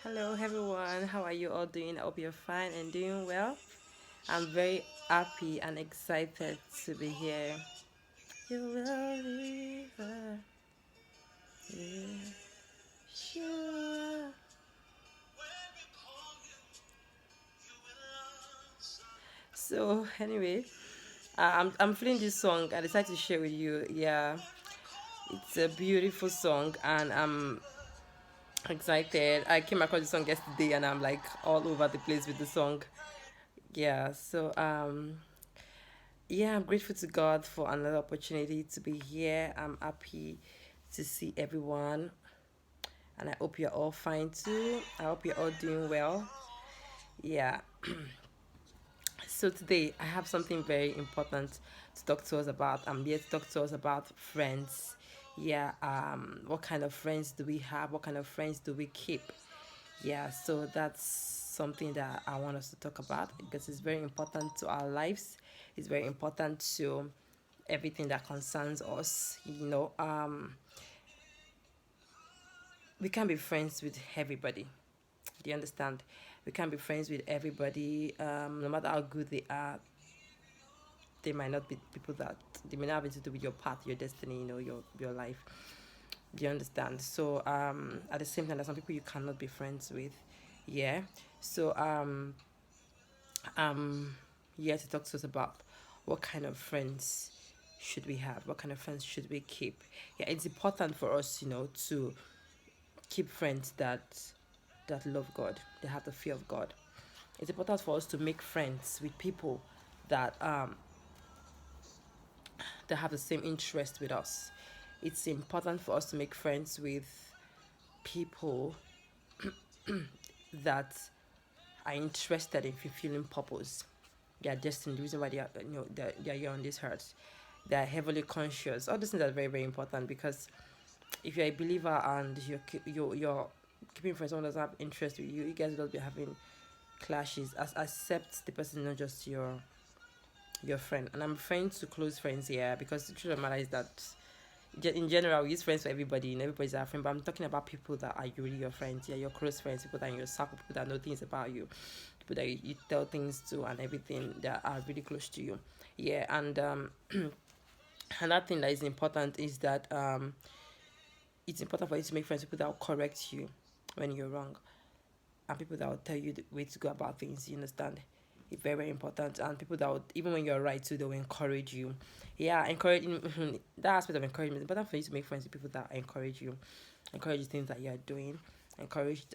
Hello, everyone. How are you all doing? I hope you're fine and doing well. I'm very happy and excited to be here. You will deliver. Yeah, sure. So, anyway, I'm feeling this song. I decided to share with you. Yeah, it's a beautiful song, and I'm excited. I came across the song yesterday, and I'm like all over the place with the song. Yeah, yeah, I'm grateful to God for another opportunity to be here. I'm happy to see everyone, and I hope you're all fine too. I hope you're all doing well. Yeah, so today I have something very important to talk to us about. I'm here to talk to us about friends. Yeah, what kind of friends do we have? What kind of friends do we keep? Yeah, so that's something that I want us to talk about because it's very important to our lives. It's very important to everything that concerns us. We can't be friends with everybody. Do you understand? We can't be friends with everybody. No matter how good they are, they might not be people that they may not have anything to do with your path, your destiny, your life. Do you understand? So at the same time, there's some people you cannot be friends with. Yeah. So um here to talk to us about what kind of friends should we have, what kind of friends should we keep. Yeah, it's important for us, to keep friends that love God, they have the fear of God. It's important for us to make friends with people that that have the same interest with us. It's important for us to make friends with people that are interested in fulfilling purpose, their destiny, the reason why they're here on this earth. They're heavily conscious. All these things are very, very important because if you're a believer and you're keeping friends, someone doesn't have interest with you, you guys will be having clashes. As accept the person, not just your friend. And I'm referring to close friends here because the truth of the matter is that in general we use friends for everybody and everybody's our friend. But I'm talking about people that are really your friends. Yeah, your close friends, people that are in your circle, people that know things about you, people that you tell things to and everything that are really close to you. Yeah, and another thing that is important is that it's important for you to make friends with people that will correct you when you're wrong and people that will tell you the way to go about things. You understand? It's very, very important. And people that would, even when you're right too, they will encourage you. Yeah, encouraging that aspect of encouragement. It's important for you to make friends with people that encourage you, encourage the things that you're doing, encourage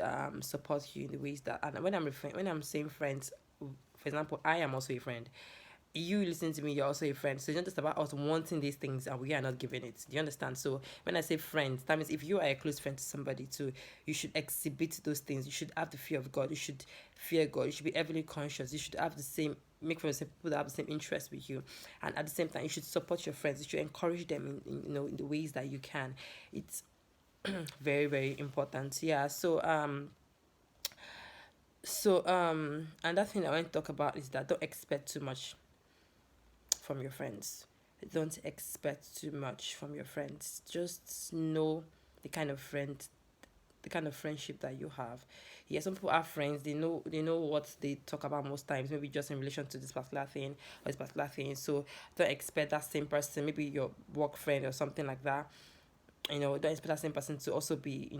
support you in the ways that. And when I'm saying friends, for example, I am also a friend. You listen to me, you're also a friend. So it's not just about us wanting these things and we are not giving it. Do you understand? So when I say friends, that means if you are a close friend to somebody too, you should exhibit those things. You should have the fear of God. You should fear God. You should be heavily conscious. You should have the same make friends with people that have the same interest with you. And at the same time, you should support your friends. You should encourage them in the ways that you can. It's very, very important. Yeah. So another thing I want to talk about is that don't expect too much from your friends. Don't expect too much from your friends. Just know the kind of friend, the kind of friendship that you have. Yeah, some people have friends. They know what they talk about most times. Maybe just in relation to this particular thing or this particular thing. So don't expect that same person. Maybe your work friend or something like that. Don't expect that same person to also be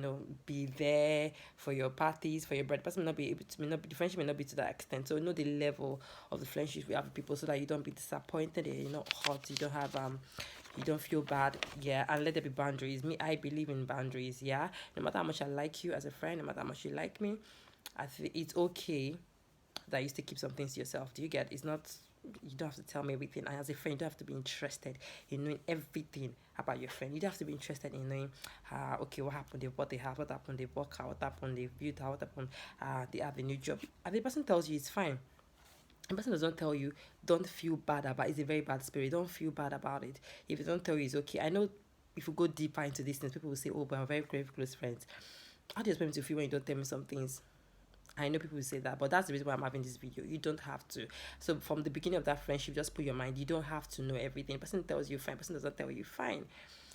there for your parties, for your birthday. Person may not be able to, may not be, the friendship may not be to that extent. So know the level of the friendship we have with people so that you don't be disappointed, you're not hot, you don't feel bad. Yeah, and let there be boundaries. Me, I believe in boundaries. Yeah, no matter how much I like you as a friend, no matter how much you like me, I think it's okay that you still keep some things to yourself. Do you get? It's not, you don't have to tell me everything. And as a friend, you don't have to be interested in knowing everything about your friend. You don't have to be interested in knowing, okay, what happened, what they have, what happened, they work out, what happened, they built out, what happened, they have a new job. And the person tells you it's fine. The person doesn't tell you, don't feel bad about it. It's a very bad spirit. Don't feel bad about it. If they don't tell you it's okay. I know if you go deeper into these things, people will say, oh, but I'm very, very close friends. How do you expect me to feel when you don't tell me some things? I know people will say that, but that's the reason why I'm having this video. You don't have to. So from the beginning of that friendship, just put your mind. You don't have to know everything. The person tells you fine. The person doesn't tell you fine.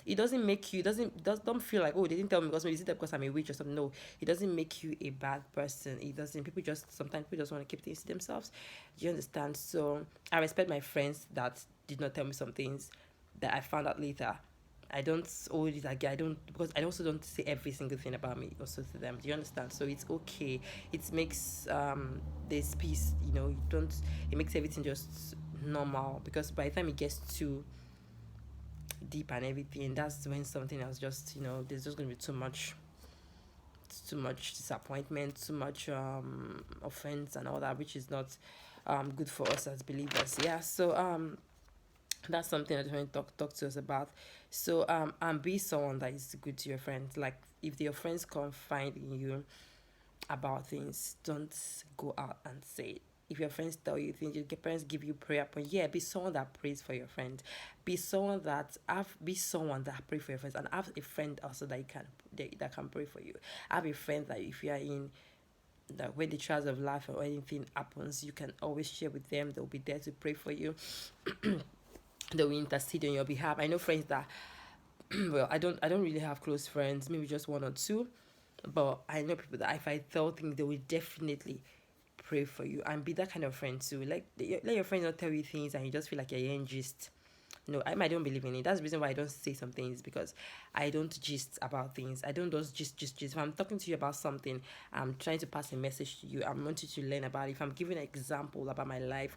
it doesn't make you, don't feel like, oh, they didn't tell me because maybe it's because I'm a witch or something. No, it doesn't make you a bad person. It doesn't. People just, sometimes people just want to keep things to themselves. Do you understand? So I respect my friends that did not tell me some things that I found out later. I don't hold it again. I don't, because I also don't say every single thing about me also to them. Do you understand? So it's okay. It makes this peace. You don't. It makes everything just normal, because by the time it gets too deep and everything, that's when something else just, there's just gonna be too much disappointment, too much offense and all that, which is not good for us as believers. Yeah. So that's something I just want to talk to us about. So and be someone that is good to your friends. Like, if your friends confide in you about things, don't go out and say it. If your friends tell you things, your parents give you prayer point, yeah, be someone that prays for your friend. Be someone that pray for your friends, and have a friend also that can pray for you. Have a friend that if you are in, that when the trials of life or anything happens, you can always share with them. They'll be there to pray for you. They will intercede on your behalf. I know friends that well, I don't really have close friends, maybe just one or two, but I know people that if I tell things, they will definitely pray for you, and be that kind of friend too. Like, let your friends not tell you things and you just feel like you're hearing gist. No, I don't believe in it. That's the reason why I don't say some things, because I don't gist about things. I don't just gist. If I'm talking to you about something, I'm trying to pass a message to you. I want you to learn about it. If I'm giving an example about my life,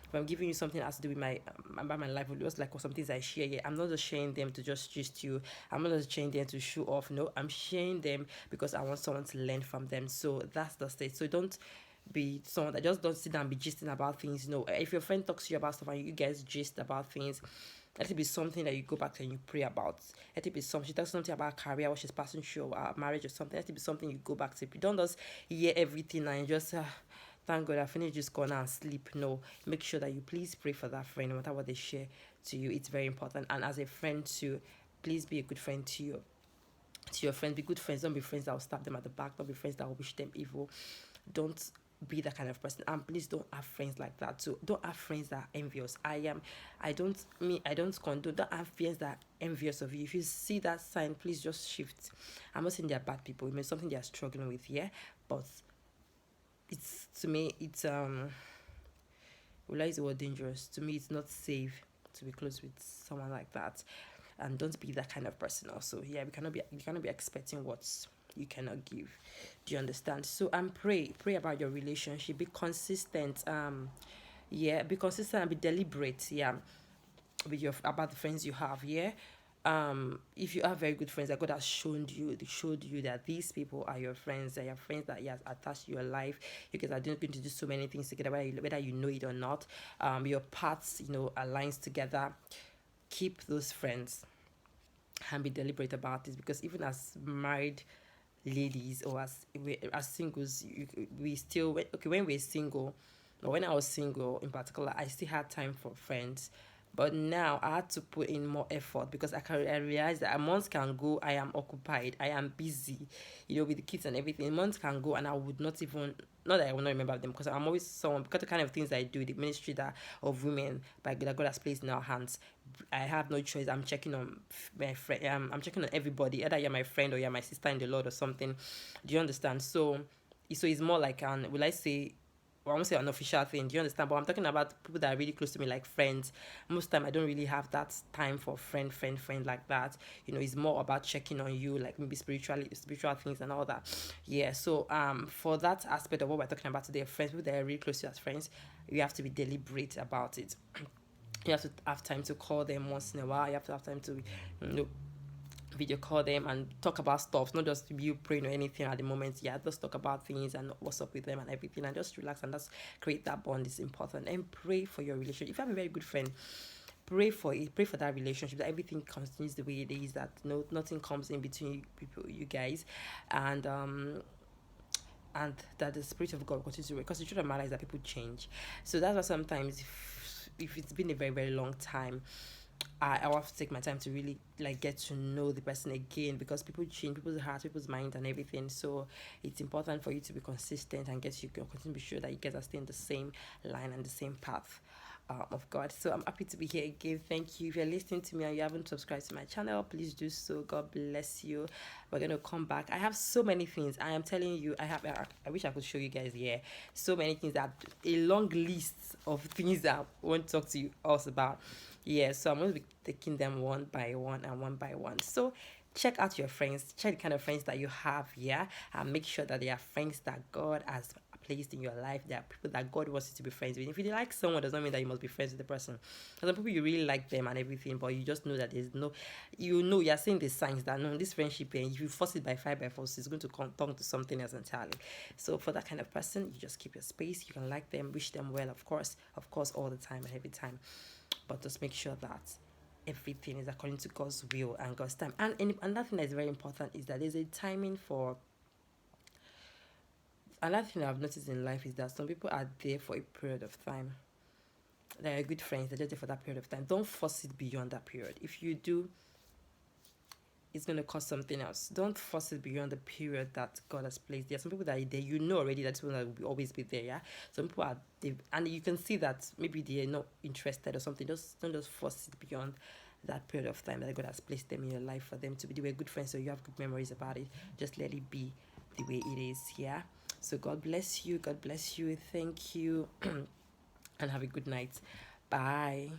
if I'm giving you something that has to do with my about my life, or just like some things I share, yeah, I'm not just sharing them to just gist you. I'm not just sharing them to show off. No, I'm sharing them because I want someone to learn from them. So that's the state. So don't be someone that just don't sit down and be gisting about things. No, if your friend talks to you about stuff and you guys gist about things, let it be something that you go back to and you pray about. Let it be something, she talks something about career, what she's passing through, or marriage or something. Let it be something you go back to. You don't just hear everything and you just thank God I finished, just go now and sleep. No, make sure that you please pray for that friend, no matter what they share to you. It's very important. And as a friend too, please be a good friend to your friends. Be good friends. Don't be friends that will stab them at the back. Don't be friends that will wish them evil. Don't be that kind of person, and please don't have friends like that too. Don't have friends that are envious. I don't condone. Don't have friends that are envious of you. If you see that sign, please just shift. I'm not saying they're bad people. It means something they are struggling with, yeah, but it's, to me, it's will I use the word dangerous? To me, it's not safe to be close with someone like that. And don't be that kind of person also. Yeah, we cannot be expecting what you cannot give. Do you understand? So pray about your relationship. Be consistent. Yeah, be consistent and be deliberate. Yeah, with your about the friends you have. Yeah. If you have very good friends that God has showed you that these people are your friends, they are friends that He has attached to your life. You guys are going to do so many things together, whether you know it or not. Your paths, aligns together. Keep those friends and be deliberate about this, because even as married ladies, or as singles, we still, okay, when we're single, or when I was single in particular, I still had time for friends. But now I had to put in more effort, because I realized that months can go, I am occupied, I am busy, with the kids and everything. Months can go and I would not even, not that I will not remember them, because I'm always someone, because the kind of things I do, the ministry that of women that God has placed in our hands, I have no choice. I'm checking on my friend. I'm checking on everybody. Either you're my friend or you're my sister in the Lord or something. Do you understand? So it's more like will I say, well, I won't say an official thing. Do you understand? But I'm talking about people that are really close to me, like friends. Most time I don't really have that time for friend like that. It's more about checking on you, like maybe spiritual things and all that. Yeah. So for that aspect of what we're talking about today, friends, people that are really close to you as friends, you have to be deliberate about it. You have to have time to call them once in a while. You have to have time to, video call them and talk about stuff, not just you praying or anything at the moment. Yeah, just talk about things and what's up with them and everything, and just relax and just create that bond is important. And pray for your relationship. If you have a very good friend, pray for it. Pray for that relationship, that everything continues the way it is, that nothing comes in between you guys, and that the Spirit of God continues to work. Because the truth of the matter is that people change. So that's why sometimes, if it's been a very, very long time, I have to take my time to really get to know the person again, because people change, people's hearts, people's minds, and everything. So it's important for you to be consistent and continue to be sure that you guys are staying the same line and the same path. of God. So I'm happy to be here again. Thank you. If you're listening to me and you haven't subscribed to my channel, please do so. God bless you. We're gonna come back. I have so many things. I am telling you, I wish I could show you guys here. So many things, that a long list of things that I want to talk to you also about. Yeah, so I'm going to be taking them one by one and one by one. So check out your friends, check the kind of friends that you have, yeah, and make sure that they are friends that God has placed in your life. There are people that God wants you to be friends with. If you like someone, does not mean that you must be friends with the person. For some people, you really like them and everything, but you just know that there's no, you're seeing the signs that no, this friendship, and if you force it by fire by force, it's going to turn to something else entirely. So for that kind of person, you just keep your space. You can like them, wish them well, of course, all the time and every time, but just make sure that everything is according to God's will and God's time. And another thing that is very important is that there's a timing for. Another thing I've noticed in life is that some people are there for a period of time. They're good friends, they're just there for that period of time. Don't force it beyond that period. If you do, it's going to cause something else. Don't force it beyond the period that God has placed. There are some people that are there, you know already that people will always be there, yeah? Some people are there, and you can see that maybe they're not interested or something. Don't just force it beyond that period of time that God has placed them in your life for them to be. They were good friends, so you have good memories about it. Just let it be the way it is, yeah? So God bless you. God bless you. Thank you. And have a good night. Bye.